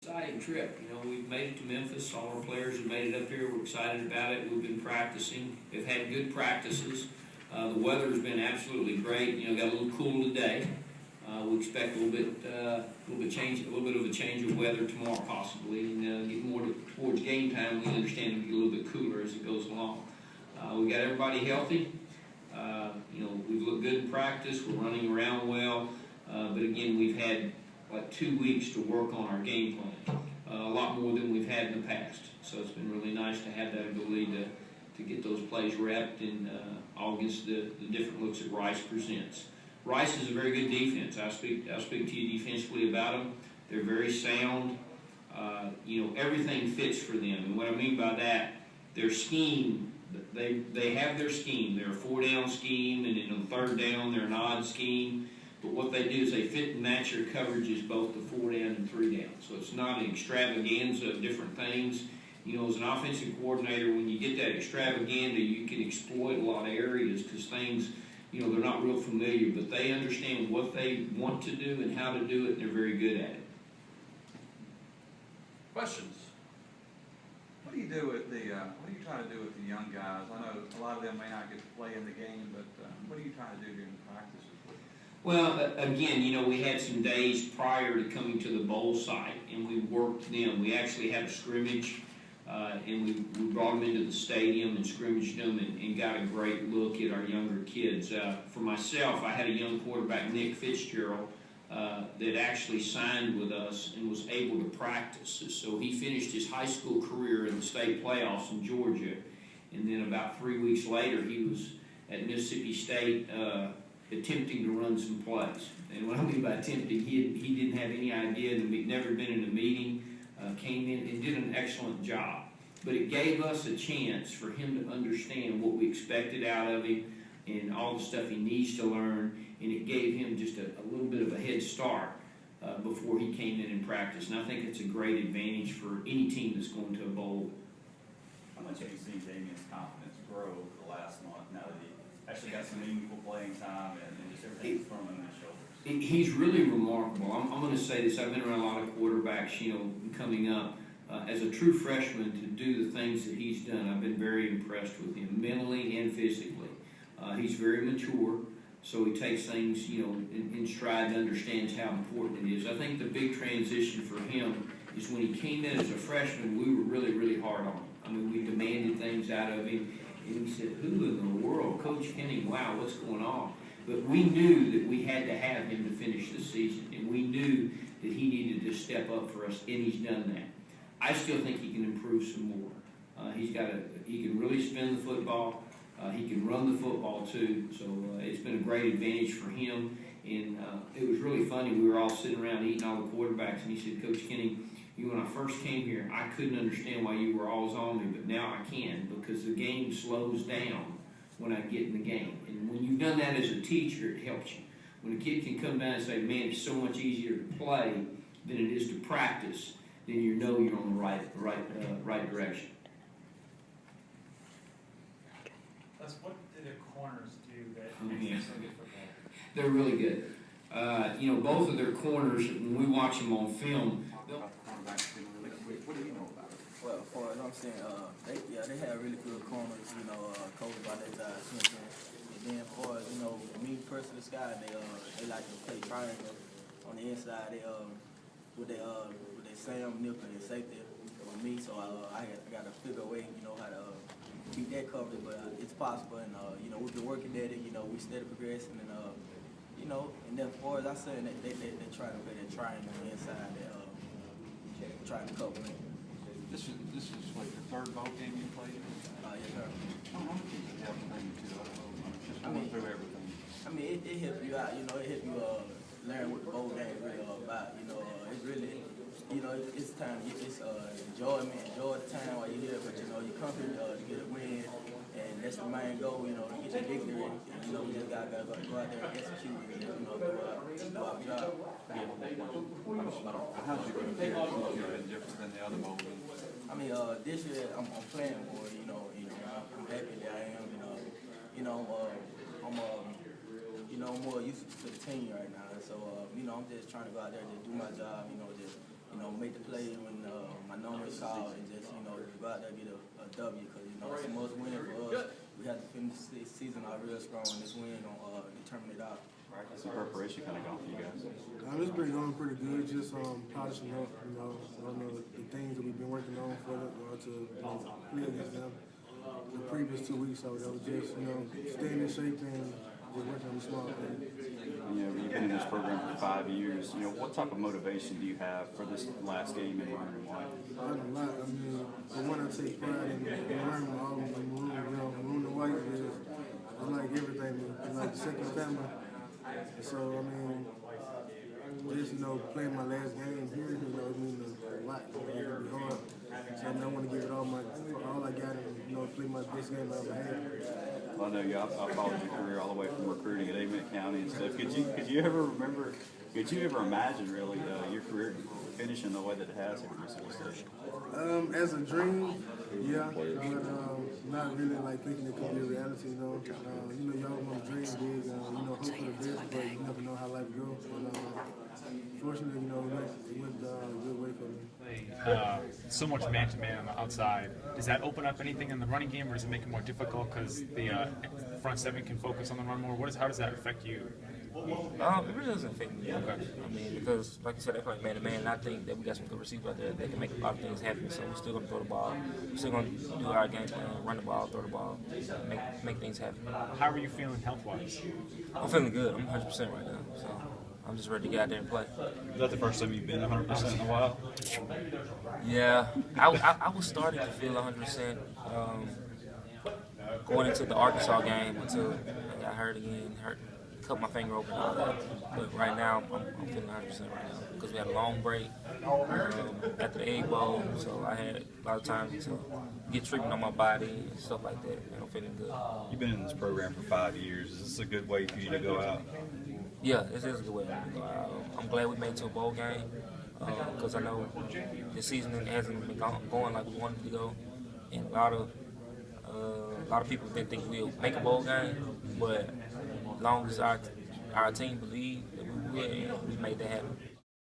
Exciting trip. You know, we've made it to Memphis. All our players have made it up here. We're excited about it. We've been practicing. We've had good practices. The weather's been absolutely great. You know, got a little cool today. We expect a little bit of a change of weather tomorrow, possibly, and get more towards game time. We understand it'll get a little bit cooler as it goes along. We got everybody healthy. You know, we've looked good in practice. We're running around well, but again, we've had like 2 weeks to work on our game plan, a lot more than we've had in the past. So it's been really nice to have that ability to get those plays repped and all against the different looks that Rice presents. Rice is a very good defense. I'll speak to you defensively about them. They're very sound. You know, everything fits for them. And what I mean by that, their scheme, they have their scheme. They're a 4-down scheme, and then on third down, they're an odd scheme. But what they do is they fit and match their coverages both to 4-down and 3-down. So it's not an extravaganza of different things. You know, as an offensive coordinator, when you get that extravaganza, you can exploit a lot of areas because things, you know, they're not real familiar, but they understand what they want to do and how to do it, and they're very good at it. Questions? What do you do with the? What are you trying to do with the young guys? I know a lot of them may not get to play in the game, but what are you trying to do during practices? Well, again, you know, we had some days prior to coming to the bowl site, and we worked them. We actually had a scrimmage, and we brought them into the stadium and scrimmaged them and got a great look at our younger kids. For myself, I had a young quarterback, Nick Fitzgerald, that actually signed with us and was able to practice. So he finished his high school career in the state playoffs in Georgia, and then about 3 weeks later, he was at Mississippi State attempting to run some plays. And what I mean by attempting, he didn't have any idea, and he'd never been in a meeting, came in and did an excellent job. But it gave us a chance for him to understand what we expected out of him and all the stuff he needs to learn, and it gave him just a little bit of a head start before he came in and practiced. And I think it's a great advantage for any team that's going to a bowl. How much have you seen Jamion's confidence grow over the last month now that he actually got some meaningful playing time and just everything's thrown on his shoulders? He's really remarkable. I'm going to say this. I've been around a lot of quarterbacks, you know, coming up. As a true freshman, to do the things that he's done, I've been very impressed with him, mentally and physically. He's very mature, so he takes things, you know, in stride and understands how important it is. I think the big transition for him is when he came in as a freshman, we were really, really hard on him. I mean, we demanded things out of him. And he said, who in the world? Coach Koenning, wow, what's going on? But we knew that we had to have him to finish the season. And we knew that he needed to step up for us, and he's done that. I still think he can improve some more. He can really spin the football. He can run the football too. So it's been a great advantage for him. And it was really funny. We were all sitting around eating, all the quarterbacks, and he said, Coach Koenning, when I first came here, I couldn't understand why you were always on me, but now I can, because the game slows down when I get in the game. And when you've done that as a teacher, it helps you. When a kid can come down and say, man, it's so much easier to play than it is to practice, then you know you're on the right direction. What do the corners do that makes them so good football? They're really good. You know, both of their corners, when we watch them on film, What do you know about it? Well, as far as I'm saying, they have really good corners, you know, coached by that guy. And then as far as, you know, me personally, Sky, they like to play triangle on the inside. With their Sam, nickel, and safety on me, so I got to figure a way, you know, how to keep that covered, but it's possible, and you know, we've been working at it. You know, we steady progressing, and you know, and then as far as I said, they try to play that triangle on the inside. Trying to cover it. This is like the third bowl game you played in? Yes, sir. How long did you have to bring you to the other bowl? Just going through everything. I mean, it helps you out. You know, it helps you learn what the bowl game is really all about. You know, it's really, you know, it's time to get this enjoyment, enjoy the time while you're here. But you know, you come here to get a win, and that's the main goal. You know, to get the victory. And you know, we just gotta go out there and execute. And, you know, do our job. How's it going to feel different than the other bowl games? I mean, this year I'm playing for it. You know, I'm happy that I am. You know, I'm more used to the team right now. So you know, I'm just trying to go out there and do my job. You know, just you know, make the play when my number is called and just, you know, go out there and get a W because, you know, it's a must win for us. We have to finish this season out real strong, and this win gonna determine it out. Practice and preparation kind of gone for you guys. It's been going pretty good, just polishing up, you know, on the things that we've been working on for to play against them. The previous 2 weeks, I was just, you know, staying in shape and just working on the small things. You know, you've been in this program for 5 years. You know, what type of motivation do you have for this last game in learning and white? I have a lot. I mean, the one I take pride in learning all of them, maroon and white is like everything. It's like the second family. So, I mean, just, you know, playing my last game here, you know, it means a lot. It's going to be hard. So, I want to give it all I got and, you know, play my best game I ever had. Well, I know you. I followed your career all the way from recruiting at Amen County and stuff. Could you ever imagine really your career finishing the way that it has here in Mississippi State? As a dream, yeah, but not really like thinking it could be a reality. You know, you always want to dream big. You know, hope for the best, but you never know how life goes. And fortunately, you know, it went a good way for me. So much man-to-man on the outside. Does that open up anything in the running game, or does it make it more difficult because the front seven can focus on the run more? How does that affect you? It really doesn't affect me. Okay. I mean, because like you said, they play man-to-man, and I think that we got some good receivers out there that can make a lot of things happen. So we're still going to throw the ball. We're still going to do our game plan, run the ball, throw the ball, make things happen. How are you feeling health-wise? I'm feeling good. I'm 100% right now. So I'm just ready to get out there and play. Is that the first time you've been 100% in a while? Yeah. I was starting to feel 100% going into the Arkansas game until I got hurt again, cut my finger open and all that. But right now, I'm feeling 100% right now because we had a long break after the Egg Bowl, so I had a lot of time to get treatment on my body and stuff like that, and I'm feeling good. You've been in this program for 5 years. Is this a good way for you to go out? Yeah, this is a good way for me to go out. I'm glad we made it to a bowl game because I know the season hasn't been going like we wanted to go, and a lot of people didn't think we'll make a bowl game, but as long as our team believed that we would, we made that happen.